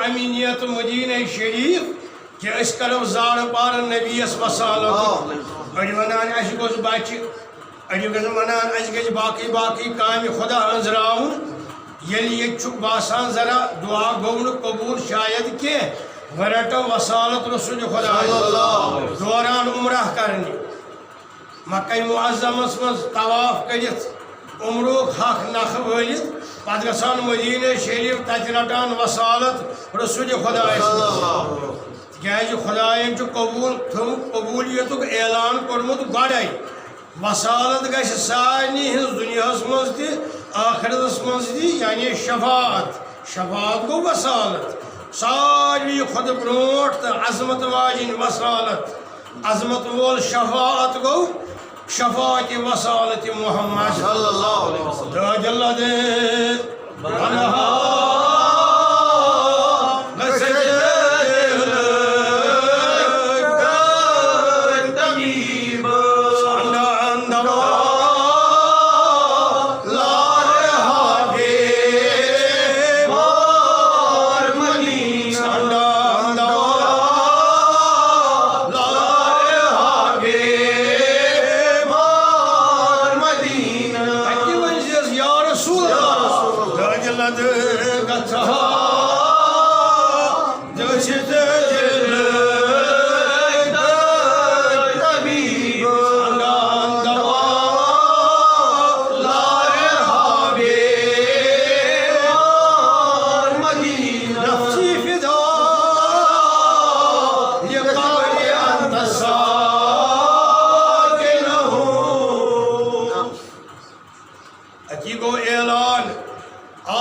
امینیت مدینہ شریف کہ اس کرو زار پار نبیس وصالت اڑی ونان اس گوز بچہ اڑی ونان اس گژھِ باقی کامہِ خدا انزراوُن ییٚلہِ ییٚتہِ چھُ باسان ذرا دعا گوٚو نہٕ قبوٗل شاید کینٛہہ وۄنۍ رٹو وصالت رسول خدا دوران عمرہ کرنہِ مکہ معظمس منٛز طواف کٔرِتھ عمرُک حق نکھٕ وٲلِتھ پتہٕ گژھان مدینہ شریف تتہِ رٹان وصالت رسول خدایس تِکیٛازِ خدایَن چھُ قبوٗلیتُک اعلان کوٚرمُت گۄڈَے وصالت گژھِ سارنٕے ہٕنٛز دُنیاہس منٛز تہِ آخرتس منٛز تہِ یعنی شفاعت گوٚو وصالت ساروی کھۄتہٕ برونٛٹھ تہٕ عظمت واجِنۍ وصالت عظمت وول شفاعت گوٚو شفاعت وصالت محمد صلی اللہ علیہ وسلم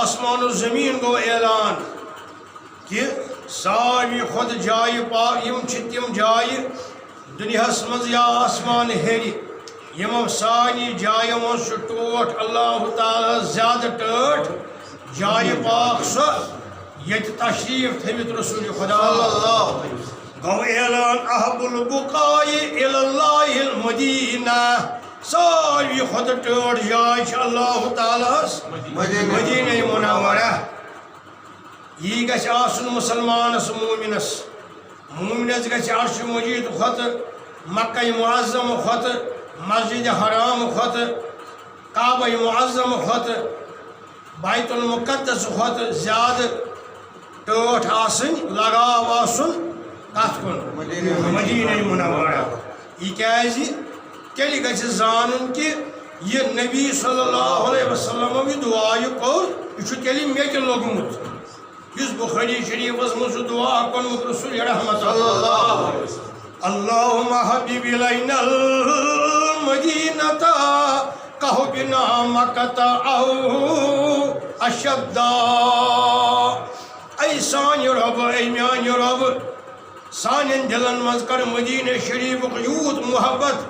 آسمان و زمین گو اعلان کہ ساروی خود جائے پاک یم چھ تم جائے دنیاس مز یا آسمان ہیری یمو سانی جایو من چھ ٹوٹ اللہ تعالی زیادہ ٹوٹ جائے پاک سو یت تشریف تھوت رسول خدا گو اعلان احب البقاء الی اللہ المدینہ ساروی خود ٹوٹ جائے اللہ تعالیٰ مدینہ منورہ یہ گژھِ آسُن مسلمانس مومنس گژھِ عرش مجید کھۄتہٕ مکہ معظم کھۄتہٕ مسجد حرام کھۄتہٕ کعبہ معظم کھۄتہٕ بیت المقدس کھۄتہٕ زیادٕ ٹٲٹھ آسٕنۍ لگاو آسُن کتھ کُن مدینہ منورہ یہ کیازِ تیٚلہِ گژھِ زانُن کہ یہ نبی صلی اللہ علیہ وسلم یہ دعا کوٚر یہ چھُ تیٚلہِ مےٚ تہِ لوٚگمُت یُس بخاری شریفس منٛز چھُ دعا کوٚرمُت رسول رحمت اللہم حبیب الینا المدینۃ کحبنا مکۃ او اشد اے سانہِ رۄب اے میانہِ رۄب سانٮ۪ن دلن منٛز کر مدینہ شریفُک یوٗت محبت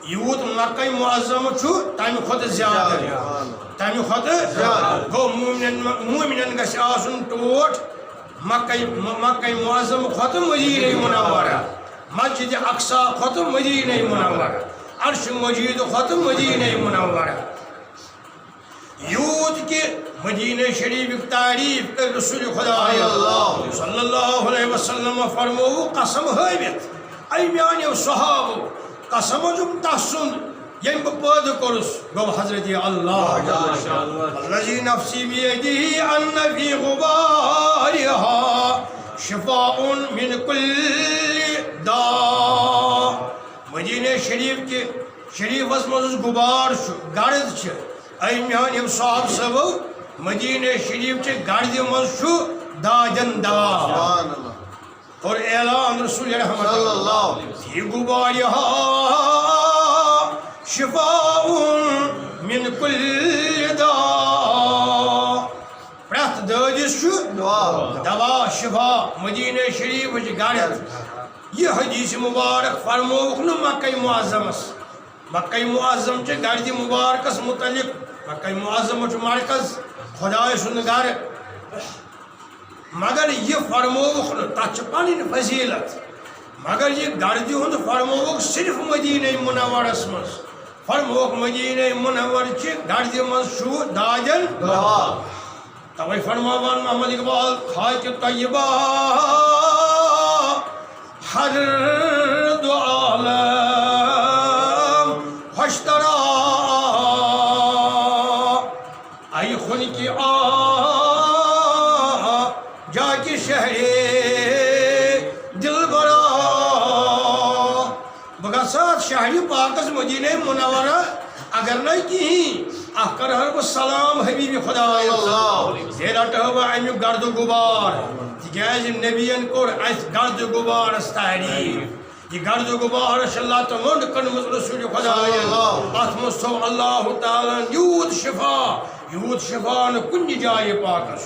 یوٗت مکہ معظم چھُ تمہِ کھۄتہٕ زیادٕ گوٚو مومنن گژھِ آسُن ٹوٹ مکہ معظم کھۄتہٕ مدینہ منورہ مسجد اقصا کھۄتہٕ مدینہ منورہ عرش مجید کھۄتہٕ مدینہ منورہ یوٗت کہ مدینہ شریفک تعریف کر رسول خدا صلی اللہ علیہ وسلم فرموو قسم ہٲوِتھ اے میانیو صحابو قسم چھُم تسُند یم بہ پٲدٕ کوٚرُس گوٚو حضرت اللہ الذی نفسی بیدہ ان فی غبارہا شفاء من کل داء مدینہ شریف کے شریفس منٛز غبار چھُ گرد چھِ اے میانیو صحاب صٲبو مدینہ شریف چہِ گردِ منٛز چھُ دادٮ۪ن دوا اور اعلان رسول رحمت فی غبارہا شفاء من کل داء پرٛٮ۪تھ دٲدِس چھُ دوا شفا مدینہ شریفٕچ گرد یہ حدیث مبارک فرمووُکھ نہٕ مکہ معظمس مکہ معظم چہِ گردِ مبارکس متعلق مکہ معظم چھُ مرکز خدائے سُنٛد گرٕ مگر یہ فرمووُکھ نہٕ تتھ چھِ پنٕنۍ فضیلت مگر یہ گردِ ہُنٛد فرمووُکھ صرف مدینہ منورس منٛز فرمووُکھ مدینہ منور چہِ گردِ منٛز چھُ دادٮ۪ن توے فرماوان محمد اقبال خاک طیبہ ہر دو عالم خوش ترا ای خون کی جا کی شہر دل برا بگسات شہری پاکس مدینہ منورہ اگر نہ کی کرہر بہ سلام حبیب خدا رٹہ بہ امیک گرد و غبار تکیاز نبین کور اس گرد و غبار تعریف یہ گرد و غبار اللہ تمند کنمز رسول خدا ات مصو اللہ تعالی یوت شفا نہ کن جائے پاکس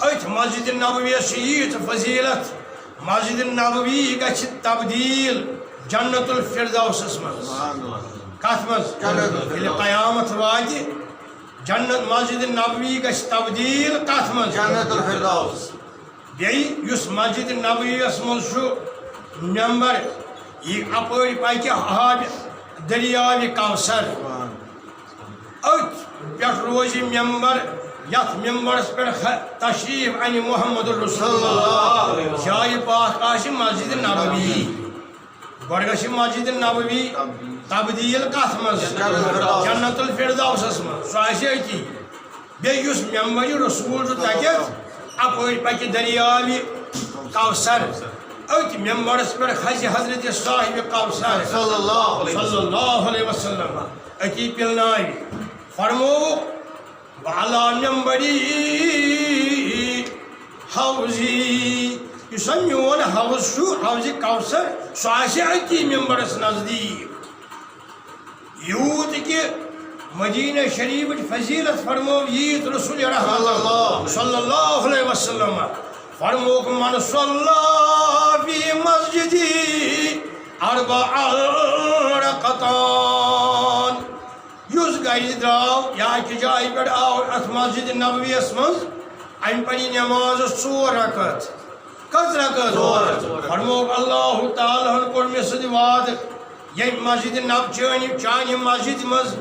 ات مسجد نبوی ییت فضیلت مسجد نبوی گژھِ تبدیل جنت الفردوسس مز کت مز ییٚلہِ قیامت واتہِ جنت مسجد نبوی گژھِ تبدیل کت مز جنت الفردوس بیٚیہِ یُس مسجد نبویَس منٛز چھُ ممبر یہِ اپٲرۍ پکہِ آبِ دٔریاوِ کوثر أتھۍ پٮ۪ٹھ روزِ ممبر یتھ ممبرس پٮ۪ٹھ تشریف انہِ محمد رسول اللہ جایہِ پاک آسہِ مسجد نبوی گۄڈٕ گژھِ مسجد نبوی تبدیل کت مز جنت الفردوسس مز سُہ آسہِ أتی بیٚیہِ یُس ممبر رسول چھُ تتٮ۪تھ اپٲرۍ پکہِ دٔریاوِ کوثر أتھۍ ممبرس پٮ۪ٹھ کھسہِ حضرت صاحب کوثر صلی اللہ علیہ وسلم أتی پِلناوِ فرمووُکھ وعلى منبری حوضی یُس میون حوض چھُ حوضِ کوثر سُہ آسہِ أتی ممبرس نزدیٖک یوٗت کہ مدینہ شریفٕچ فضیلت فرمو ییت رسول رحمت صلی اللہ علیہ وسلم فرموک من صلی فی مسجدی اربع رکعتان یُس گرِ درٛاو یا أکِس جایہِ پٮ۪ٹھ آو اتھ مسجد نبویَس منٛز أمۍ پرِ نٮ۪ماز 4 رکعت کٔژ رکعت فرموک اللہ تعالیٰ ہن کوٚر مےٚ سۭتۍ وعدٕ ییٚمہِ مسجد چانہِ مسجد منٛز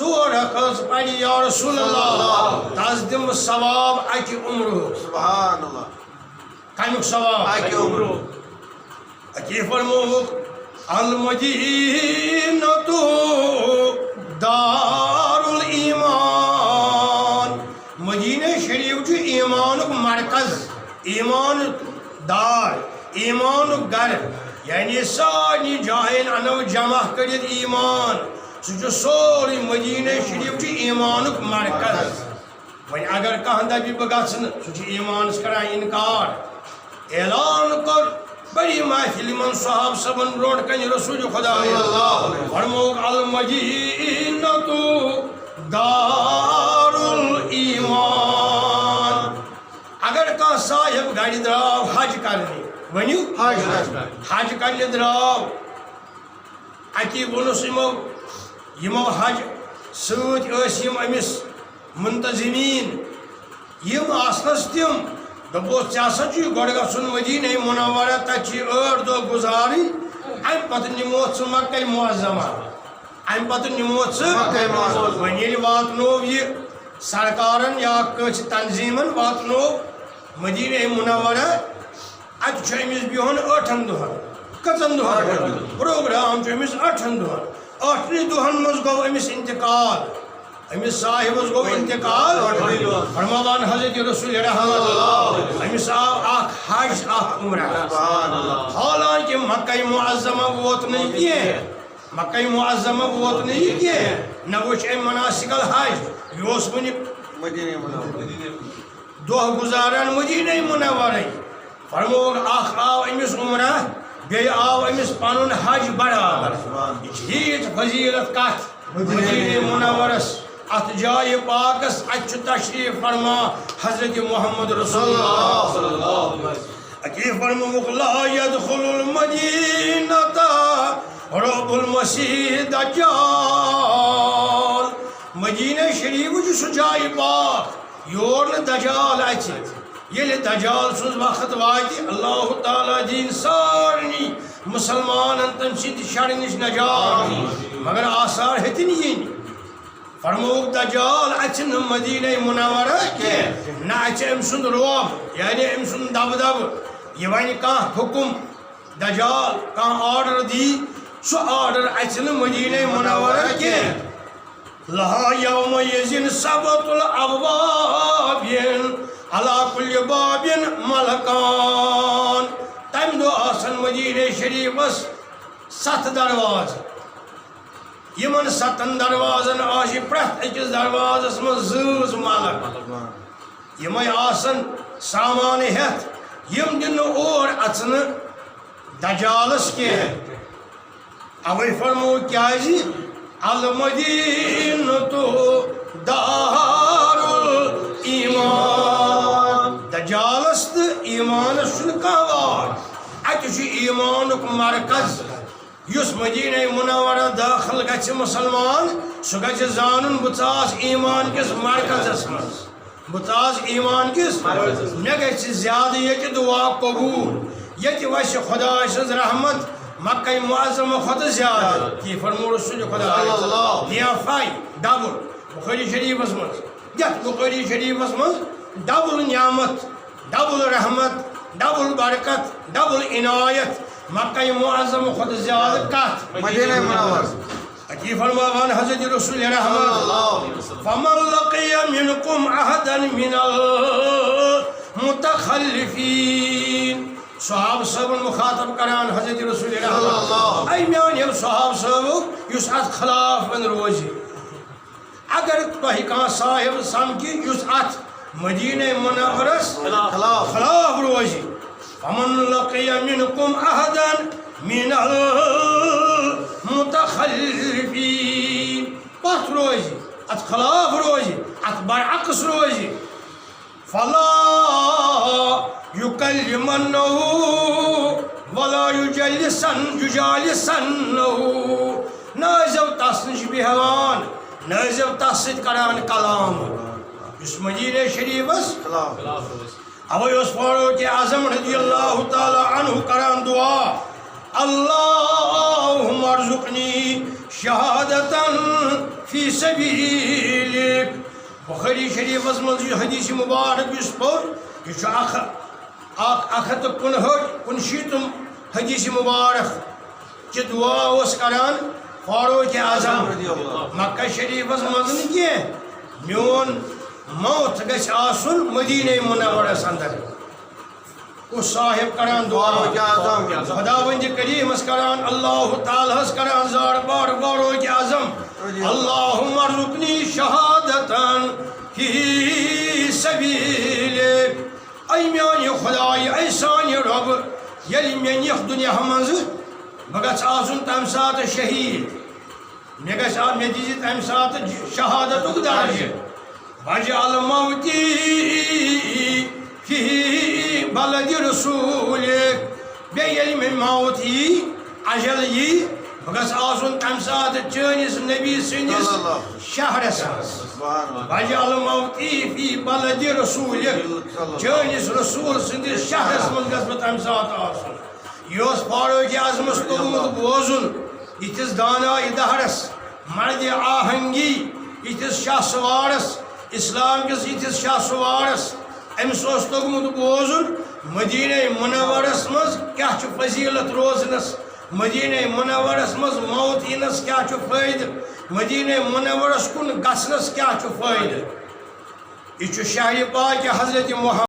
4 رکعت پرِ یا رسول اللہ تس دِمہٕ ثواب اکہِ عمرُک سبحان اللہ کمیُک ثواب اکہِ عمرُک أتی فرمووُکھ المدینۃ دار الایمان مدینہ شریف چھُ ایمانُک مرکز ایمان دار ایمانُک گر یعنی سارنٕے جاین انو جمع کٔرِتھ ایمان سُہ چھُ سورُے مدینہ شریف چھُ ایمانُک مرکز وۄنۍ اگر کانٛہہ دپہِ بہٕ گژھٕ نہٕ سُہ چھُ ایمانس کران انکار اعلان کوٚر بڑی محفل من صحاب صبن برونٛٹھ کنہِ رسول خدا فرمووُکھ المدینۃ دار الایمان اگر کانٛہہ صاحب گرِ درٛاو حج کرنہِ ؤنِو حج کرنہِ درٛاو اتی ووٚنُس یِمو حج سۭتۍ ٲسۍ یِم أمِس منتظمیٖن یِم آسنس تِم دوٚپُس ژےٚ ہسا چھُے گۄڈٕ گژھُن مدینہ منورہ تتہِ چھِ 8 دۄہ گُزارٕنۍ امہِ پتہٕ نِموتھ ژٕ مکہ معظمہ امہِ پتہٕ نِموتھ ژٕ وۄنۍ ییٚلہِ واتنوو یہِ سرکارن یا کٲنٛسہِ تنظیٖمن واتنوو مدینہ منورہ اتہِ چھُ أمِس بِہُن 8 دۄہن کٔژن دۄہن پروگرام چھُ أمِس 8 دۄہن 8 دۄہن منٛز گوٚو أمِس انتقال أمِس صاحبس گوٚو انتقال فرماوان حضرت رسول رحمت أمِس آو اکھ حج اکھ عمرہ حالانکہ مکہ معظمہ ووت نہٕ کینٛہہ مکہ معظمہ ووت نہٕ یہِ کینٛہہ نہ وٕچھ أمۍ مناسک الحج یہِ اوس وُنہِ دۄہ گُزاران مدینہ منورے فرمووُکھ اکھ آو أمِس عمرہ بیٚیہِ آو أمِس پنُن حج برابر یہِ چھِ ییٖژ فضیلت کتھ مدینہ منورس ات جایہِ پاکس اتہِ چھُ تشریف فرما حضرت محمد رسول اللہ اتی فرمووُکھ لا يدخل المدینۃ رب المسیح دجال مدینہ شریف چھُ سُہ جایہِ پاک یور نہٕ دجال اژِ ییٚلہِ دجال سُنٛد وقت واتہِ اللہ تعالیٰ دِیِن سارنٕے مُسلمانن تٔمۍ سٕنٛدِ شرٕ نِش نجات مگر آثار ہیٚتِنۍ یِنۍ فرموک دجال اچن مدینہ منورہ کی نہ اچ ام سند روب یعنی ام سند دب دب یہ ون کان حکم دجال کان آرڈر دی سو آرڈر اچن مدینہ منورہ کی لہا یوم یزن سبت الابوابین علا کل بابین ملکان تم دو آسن مدینہ شریفس 7 درواز یمن 7 دروازن آشی پرت اکس دروازس من زوز ملک یمن آسن سامان ہیت یم دن اور اچن دجالس کی اوی فرمو کیا جی المدینۃ دار الایمان دجالس تو ایمانس چھن کانوار اتہ ایمانک مرکز یس مدینہ منورہ داخل گھ مسلمان سہ گھ زانن بہس ایمان کس مرکزس مز بہس ایمان کس مے گھ زیادہ یہ دعا قبول یہ وس خدا سز رحمت مکہ معظمہ کھت زیادہ کی فرمو رسول خدا نیافائی ڈبل بخاری شریفس مز یت بخاری شریفس مز ڈبل نعمت ڈبل رحمت ڈبل برکت ڈبل عنایت مکہ معظم خود زیادہ کت مدینہ منور اکی فرماوان حضرت رسول رحمت فمن لقی منکم احدا من المتخلفین صحاب صاحب مخاطب کران حضرت رسول رحمت ای میان یہ صحاب صاحب یس ات خلاف من روزی اگر تہ کان صاحب سمکی یس ات مدینہ منورس خلاف روزی فمن لقی منکم احدا من المتخلفین پس روزی ات خلاف روزی ات برعکس روزی فلا یکلمنہ ولا یجالسنہ نازو تس نش بہوان نازو تس ست کران کلام اس مدینہ شریفس اوے اس فاروق اعظم رضی اللہ تعالی عنہ کران دعا اللہم ارزقنی شہادتا فی سبیلک بخاری شریف مز حدیث مبارک اس پر یہ اخت کنشیتم حدیث مبارک کہ دعا اس کران فاروق اعظم مکہ شریف مز کی میون موت گھ آسن مدینہ منورس اندر اس صاحب کران دعا خدا بند کریمس کران اللہ تعالیٰ کران زار بار فاروق اعظم اللہم ارزقنی شہادتا فی سبیلک ای میانی خدای ای سانی رب یلی میں نیخ دنیا مز بہ گھ آسن تمہ سات شہید مے گھ مے دیزی تمہ سات شہادت درجہ وجعل موتی فی بلد رسولک بے یلی میں موت یی اجل یی بہ گھ آسن تمہ سات چٲنِس نبی سٕنٛدِس شہرس وجعل موتی فی بلد رسولک چٲنِس رسول سٕنٛدِس شہرس منٛز گژھِ بہٕ تمہ سات آسُن یہ اوس فاروق اعظمس توٚرمُت بوزُن یِتھِس دانایہِ دہرس مرد آہنگی یِتھِس شاہ سوارس اسلام کس یِتھِس شاہ سوارس امس اوس توٚرمُت بوزُن مدینہ منورس مز کیا چھُ فضیلت روزنس مدینہ منورس مز موت یِنس کیا چھُ فٲیدٕ مدینہ منورس کُن گژھنس کیا چھُ فٲیدٕ یہ چھُ شہر پاک حضرت محمد